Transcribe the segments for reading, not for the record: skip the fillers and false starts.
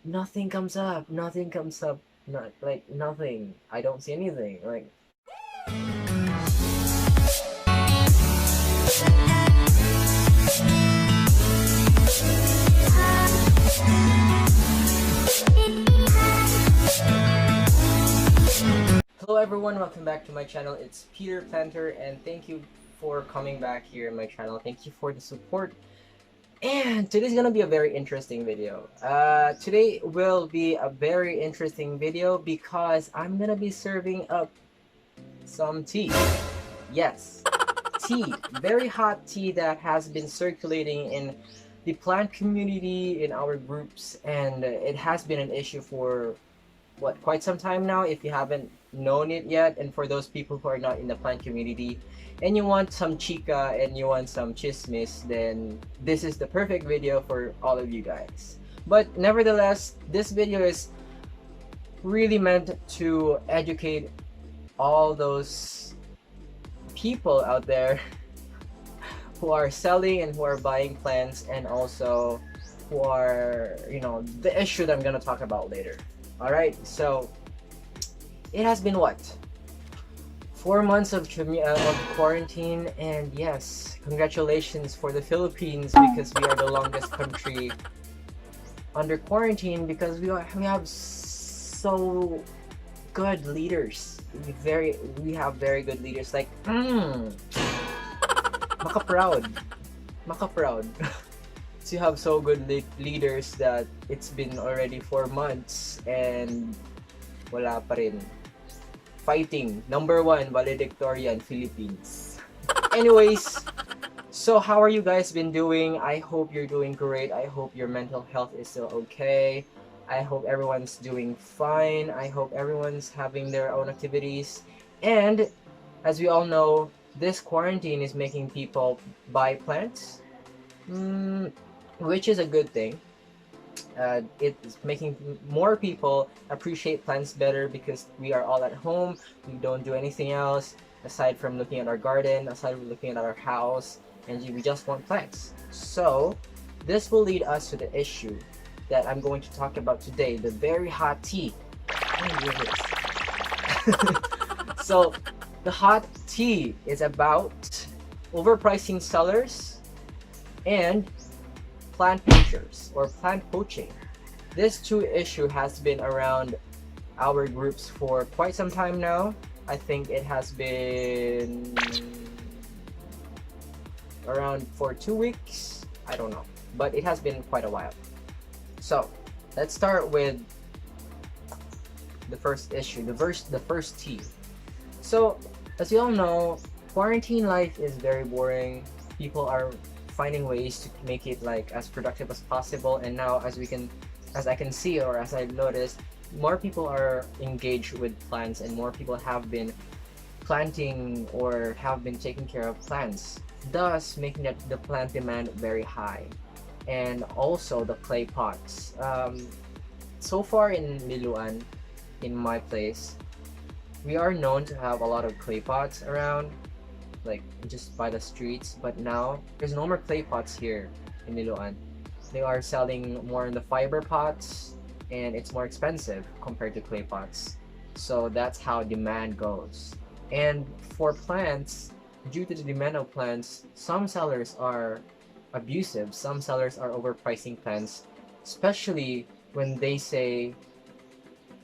nothing comes up. Nothing comes up. Not like nothing. I don't see anything. Like hello everyone, welcome back to my channel. It's Peter Planter and thank you for coming back here in my channel. Thank you for the support. And today's gonna be a very interesting video. Today will be a very interesting video because I'm gonna be serving up some tea. Yes, tea. Very hot tea that has been circulating in the plant community, in our groups, and it has been an issue for what, quite some time now if you haven't known it yet. And for those people who are not in the plant community and you want some chica and you want some chismis, then this is the perfect video for all of you guys. But nevertheless, this video is really meant to educate all those people out there who are selling and who are buying plants, and also who are, the issue that I'm gonna talk about later. All right, so it has been what, 4 months of quarantine, and yes, congratulations for the Philippines because we are the longest country under quarantine because we have so good leaders. We have very good leaders. Like, maka proud. To have so good leaders that it's been already 4 months and wala pa rin. Fighting. Number 1, valedictorian, Philippines. Anyways, so how are you guys been doing? I hope you're doing great. I hope your mental health is still okay. I hope everyone's doing fine. I hope everyone's having their own activities. And as we all know, this quarantine is making people buy plants, which is a good thing. It's making more people appreciate plants better because we are all at home. We don't do anything else aside from looking at our garden, aside from looking at our house, and we just want plants. So this will lead us to the issue that I'm going to talk about today, the very hot tea. So the hot tea is about overpricing sellers and plant poachers or plant poaching. This two issue has been around our groups for quite some time now. I think it has been around for 2 weeks. I don't know, but it has been quite a while. So let's start with the first issue, the first tea. So as you all know, quarantine life is very boring. People are finding ways to make it like as productive as possible, and now as I can see, or as I've noticed, more people are engaged with plants and more people have been planting or have been taking care of plants, thus making the plant demand very high. And also the clay pots. So far in Liluan, in my place, we are known to have a lot of clay pots around, like just by the streets. But now there's no more clay pots here in Liloan. They are selling more in the fiber pots, and it's more expensive compared to clay pots. So that's how demand goes. And for plants, due to the demand of plants, some sellers are abusive. Some sellers are overpricing plants, especially when they say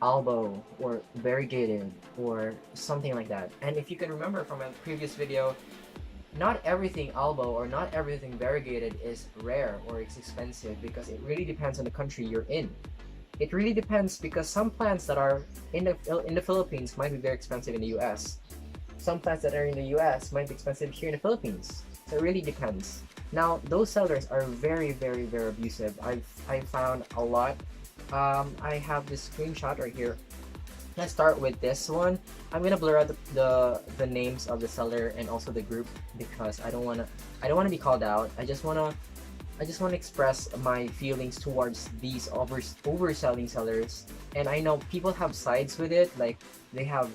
albo or variegated or something like that. And if you can remember from a previous video, not everything albo or not everything variegated is rare or it's expensive, because it really depends on the country you're in. It really depends because some plants that are in the Philippines might be very expensive in the US. Some plants that are in the US might be expensive here in the Philippines. So it really depends. Now, those sellers are very, very, very abusive. I've found a lot. I have this screenshot right here. Let's start with this one. I'm gonna blur out the names of the seller and also the group because I don't wanna be called out. I just wanna express my feelings towards these overselling sellers. And I know people have sides with it, like they have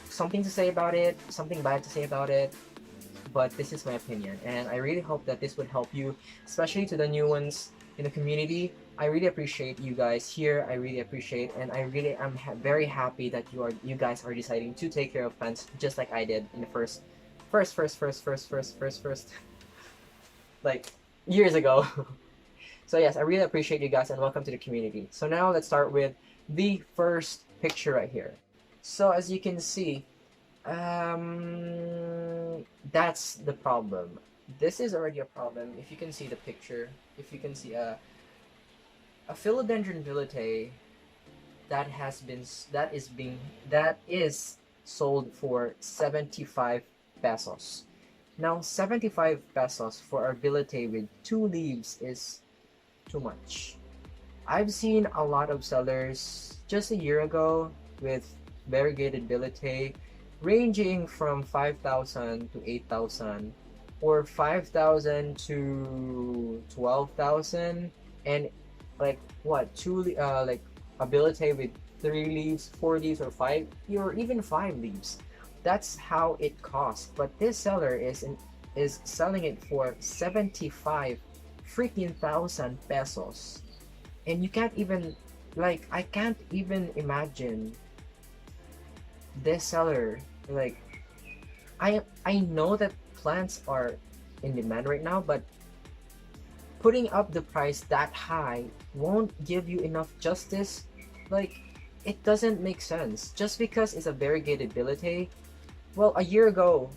something to say about it, something bad to say about it. But this is my opinion, and I really hope that this would help you, especially to the new ones in the community. I really appreciate you guys here. I really appreciate, and I really am very happy that you guys are deciding to take care of plants just like I did in the first like years ago. So yes, I really appreciate you guys and welcome to the community. So now let's start with the first picture right here. So as you can see, that's the problem. This is already a problem. If you can see the picture, if you can see a philodendron vitae that is sold for 75 pesos. Now 75 pesos for a vitae with 2 leaves is too much. I've seen a lot of sellers just a year ago with variegated vitae ranging from 5,000 to 8,000 or 5,000 to 12,000, and like what like a vitae with 3 leaves, 4 leaves, or 5 or even 5 leaves. That's how it costs. But this seller is selling it for 75 freaking thousand pesos. And you can't even, like, I can't even imagine this seller, like, I know that plants are in demand right now, but putting up the price that high won't give you enough justice. Like, it doesn't make sense. Just because it's a variegated vitae, well, a year ago,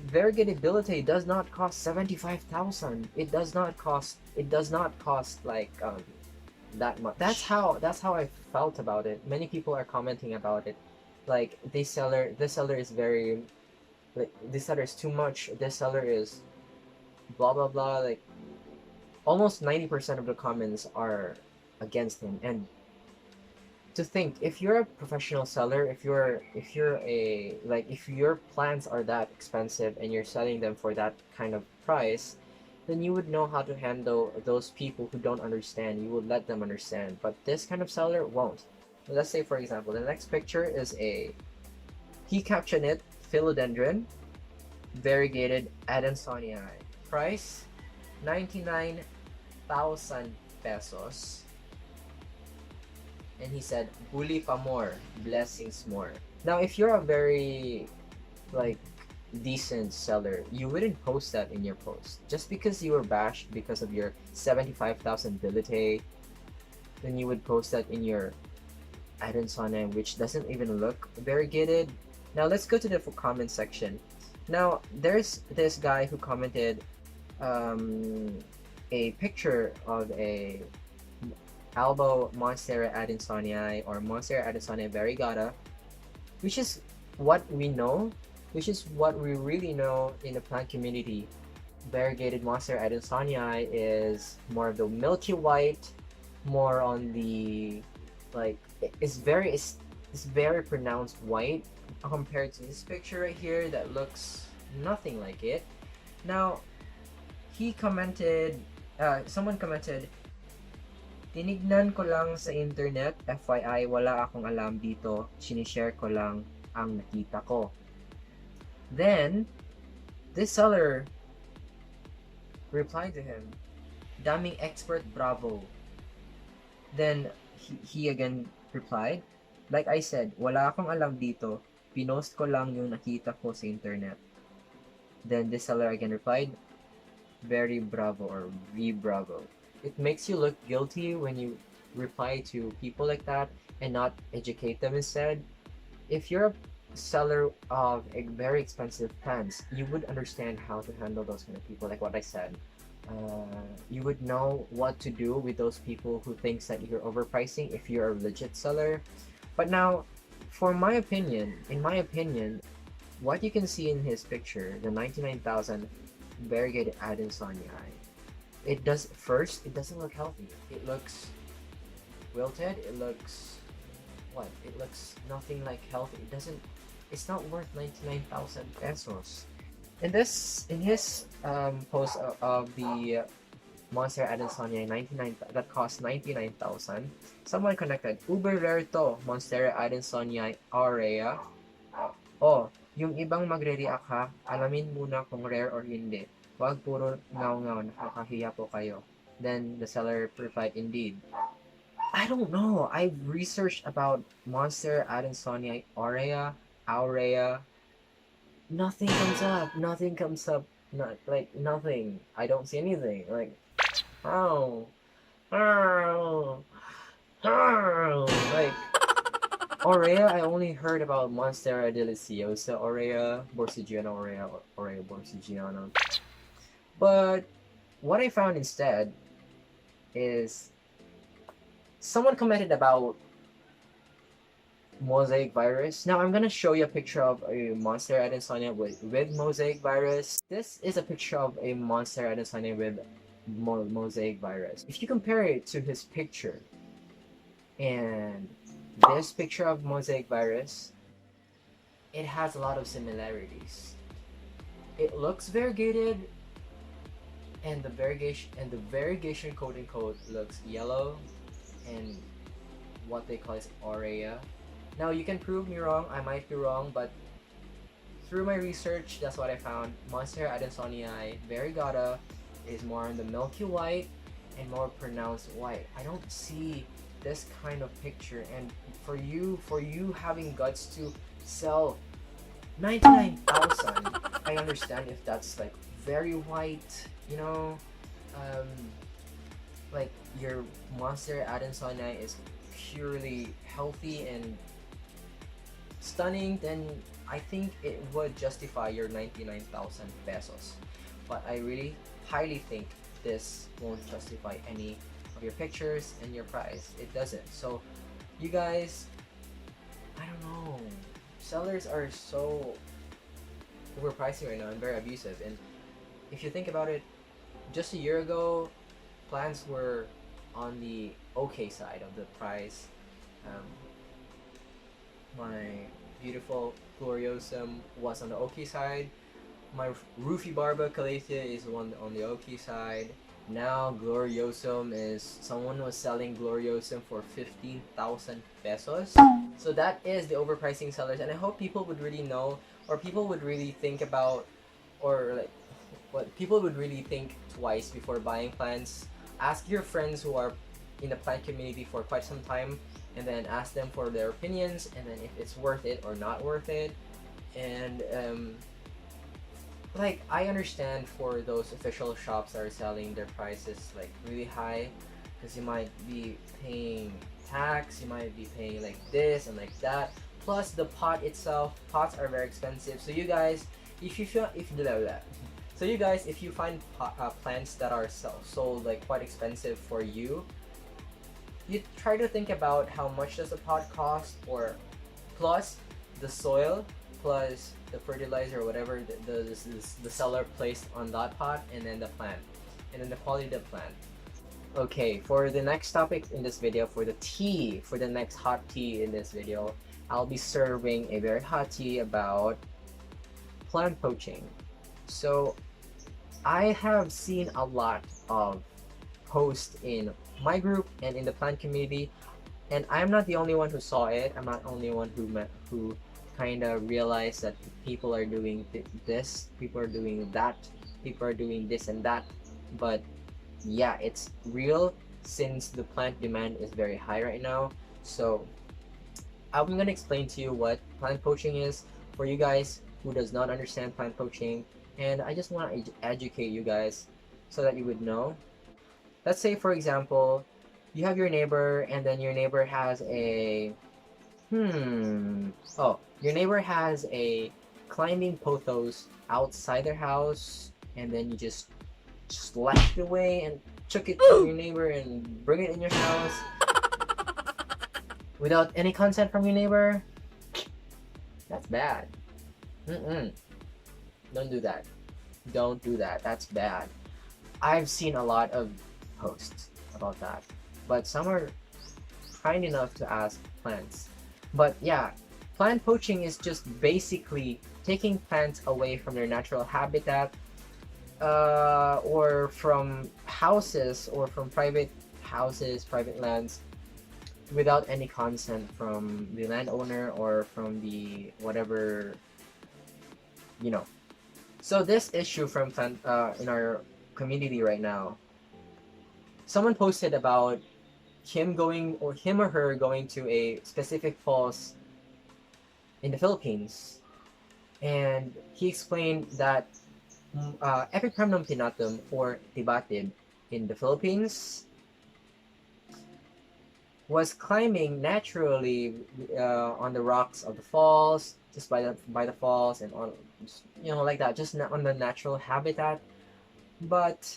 variegated vitae does not cost 75,000. It does not cost like that much. That's how I felt about it. Many people are commenting about it. Like, this seller is very, like, this seller is too much. This seller is blah blah blah. Like, almost 90% of the comments are against him. And to think, if you're a professional seller, if you're a, like, if your plants are that expensive and you're selling them for that kind of price, then you would know how to handle those people who don't understand. You would let them understand. But this kind of seller won't. Let's say, for example, the next picture is he captioned it, philodendron variegated Adansonii, price 99,000 pesos, and he said, "Bully pa more, blessings more." Now, if you're a very, like, decent seller, you wouldn't post that in your post. Just because you were bashed because of your 75,000 vitae, then you would post that in your Adansonii, which doesn't even look variegated. Now let's go to the comment section. Now there's this guy who commented a picture of a Albo Monstera Adansonii or Monstera Adansonii variegata, which is what we know, which is what we really know in the plant community. Variegated Monstera Adansonii is more of the milky white, more on the, like, it's very pronounced white compared to this picture right here that looks nothing like it. Now someone commented, "Tinignan ko lang sa internet, FYI, wala akong alam dito, sinishare ko lang ang nakita ko." Then this seller replied to him, "Daming expert, bravo." Then he again replied, "Like I said, wala akong alam dito, pinost ko lang yung nakita ko sa internet." Then this seller again replied, "Very bravo," or "V bravo." It makes you look guilty when you reply to people like that and not educate them instead. If you're a seller of a very expensive plants, you would understand how to handle those kind of people, like what I said. You would know what to do with those people who thinks that you're overpricing if you're a legit seller. But now, in my opinion, what you can see in his picture, the 99,000 variegated Adansonii, it doesn't look healthy. It looks wilted. It looks nothing like healthy. It's not worth 99,000 pesos. In his post of the Monstera Adansonii 99 that cost 99,000, someone connected, "Uber rare to, Monstera Adansonii aurea. Oh, yung ibang magre-react ha, alamin muna kung rare or hindi. Wag puro ngaw-ngaw, nakakahiya po kayo." Then the seller replied, indeed. I don't know. I've researched about Monster, Adansonii, Aurea. Nothing comes up. Nothing comes up. Not like nothing. I don't see anything. Like how? How? How? Like Aurea, I only heard about Monstera deliciosa, Aurea borsigiana, Aurea borsigiana. But what I found instead is someone commented about mosaic virus. Now I'm gonna show you a picture of a monster Adansonii with mosaic virus. This is a picture of a monster Adansonii with mosaic virus. If you compare it to his picture and this picture of mosaic virus, it has a lot of similarities. It looks variegated, and the variegation quote unquote looks yellow, and what they call is aurea. Now you can prove me wrong, I might be wrong, but through my research, that's what I found. Monstera adansonii variegata is more on the milky white and more pronounced white. I don't see this kind of picture, and for you having guts to sell 99,000, I understand if that's like very white, you know, like your Monster Adansonii is purely healthy and stunning, then I think it would justify your 99,000 pesos. But I really highly think this won't justify any of your pictures and your price. It doesn't. So you guys, I don't know, sellers are so overpricing right now and very abusive. And if you think about it, just a year ago, plants were on the okay side of the price. My beautiful Gloriosum was on the okay side. My Roofy Barba Calathea is one on the okay side. Now Gloriosum is, someone was selling Gloriosum for 15,000 pesos. So that is the overpricing sellers, and I hope people would really know, or people would really think about, or like what people would really think twice before buying plants. Ask your friends who are in the plant community for quite some time, and then ask them for their opinions, and then if it's worth it or not worth it. And like I understand for those official shops that are selling their prices like really high, because you might be paying tax, you might be paying like this and like that, plus the pot itself. Pots are very expensive, so you guys, if you feel if blah, blah. So you guys, if you find plants that are sold like quite expensive for you, you try to think about how much does a pot cost, or plus the soil, plus the fertilizer or whatever the seller placed on that pot, and then the plant, and then the quality of the plant. Okay, for the next topic in this video, for the tea, for the next hot tea in this video, I'll be serving a very hot tea about plant poaching. So I have seen a lot of posts in my group and in the plant community, and I'm not the only one who saw it. I'm not the only one who kind of realized that people are doing this, people are doing that, people are doing this and that. But yeah, it's real since the plant demand is very high right now. So I'm gonna explain to you what plant poaching is for you guys who does not understand plant poaching, and I just want to educate you guys so that you would know. Let's say, for example, you have your neighbor, and then your neighbor has a your neighbor has a climbing pothos outside their house, and then you just slapped it away and took it from your neighbor and bring it in your house without any consent from your neighbor. That's bad. Don't do that. Don't do that. That's bad. I've seen a lot of posts about that, but some are kind enough to ask plants. But yeah, plant poaching is just basically taking plants away from their natural habitat, or from houses, or from private houses, private lands, without any consent from the landowner or from the whatever, you know. So this issue from plant in our community right now, someone posted about him or her going to a specific falls in the Philippines, and he explained that Epicremnum pinatum or tibatib in the Philippines was climbing naturally on the rocks of the falls, just by the falls and on, like that, just on the natural habitat. But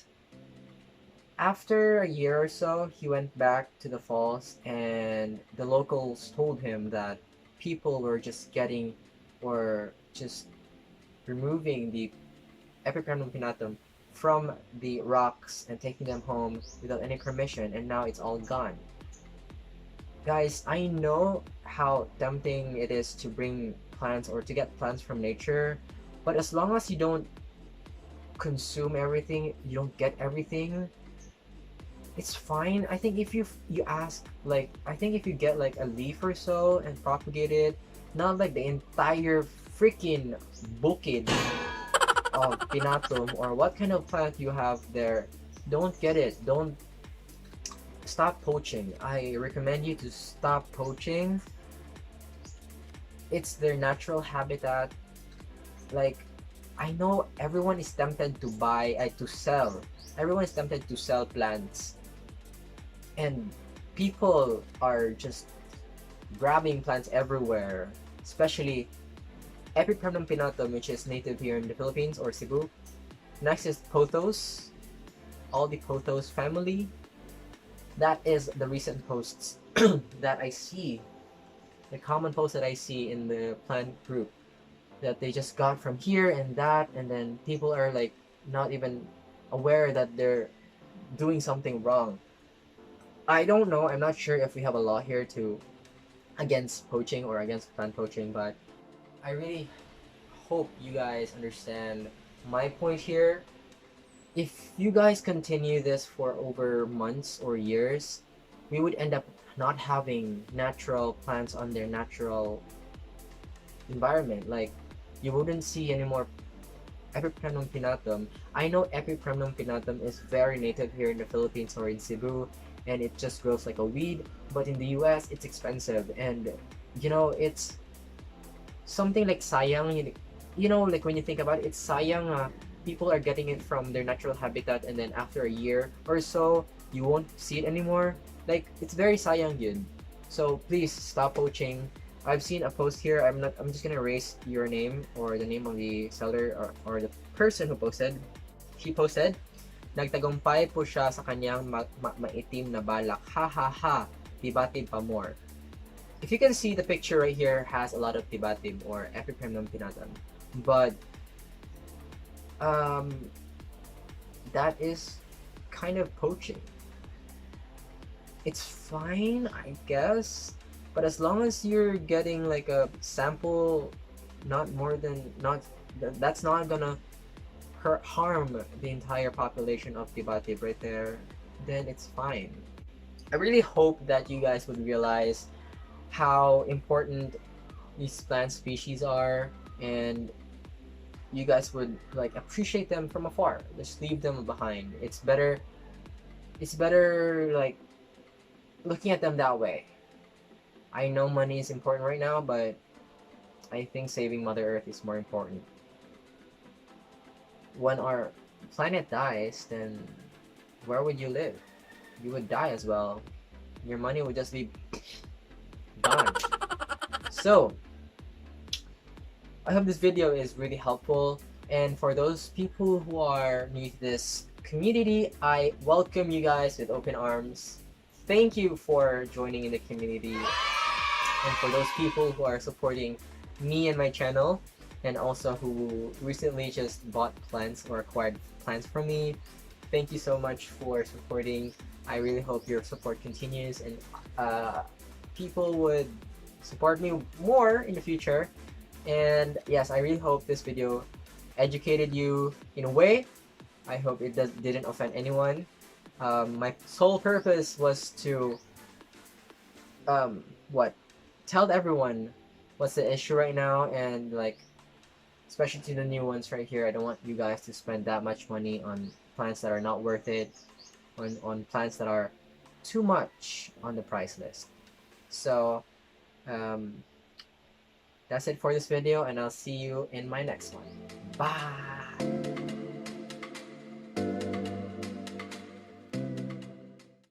after a year or so, he went back to the falls, and the locals told him that people were just getting or just removing the Epicremnum pinatum from the rocks and taking them home without any permission, and now it's all gone. Guys, I know how tempting it is to bring plants or to get plants from nature, but as long as you don't consume everything, you don't get everything, it's fine. I think if you ask, like, I think if you get like a leaf or so and propagate it, not like the entire freaking bukid of pinatum or what kind of plant you have there, don't get it. Don't stop poaching. I recommend you to stop poaching. It's their natural habitat. Like, I know everyone is tempted to to sell. Everyone is tempted to sell plants. And people are just grabbing plants everywhere. Especially Epicremnum pinatum, which is native here in the Philippines or Cebu. Next is pothos. All the pothos family. That is the recent posts that I see, the common posts that I see in the plant group, that they just got from here and that, and then people are like not even aware that they're doing something wrong. I don't know, I'm not sure if we have a law here to against poaching or against plant poaching, but I really hope you guys understand my point here. If you guys continue this for over months or years, we would end up not having natural plants on their natural environment. Like, you wouldn't see any more Epicremnum pinatum. I know Epicremnum pinatum is very native here in the Philippines or in Cebu, and it just grows like a weed. But in the US, it's expensive, and it's something like sayang. Like when you think about it, it's sayang. People are getting it from their natural habitat, and then after a year or so, you won't see it anymore. Like, it's very sayang yun. So please stop poaching. I've seen a post here. I'm just gonna erase your name or the name of the seller or the person who posted. She posted, nagtagumpay po siya sa kanyang maitim na balak. Ha ha ha. Tibatib pa more. If you can see, the picture right here has a lot of tibatib or Epicremnum pinatum. But that is kind of poaching. It's fine, I guess, but as long as you're getting like a sample, not more than not that's not gonna harm the entire population of tibatib right there, then it's fine. I really hope that you guys would realize how important these plant species are, and you guys would like appreciate them from afar. Just leave them behind. It's better like looking at them that way. I know money is important right now, but I think saving Mother Earth is more important. When our planet dies, then where would you live? You would die as well. Your money would just be gone. So I hope this video is really helpful, and for those people who are new to this community, I welcome you guys with open arms. Thank you for joining in the community, and for those people who are supporting me and my channel, and also who recently just bought plants or acquired plants from me, thank you so much for supporting. I really hope your support continues, and people would support me more in the future. And yes, I really hope this video educated you in a way. I hope it didn't offend anyone. My sole purpose was to tell everyone what's the issue right now, and like, especially to the new ones right here, I don't want you guys to spend that much money on plants that are not worth it. on plans that are too much on the price list. So um, that's it for this video, and I'll see you in my next one. Bye.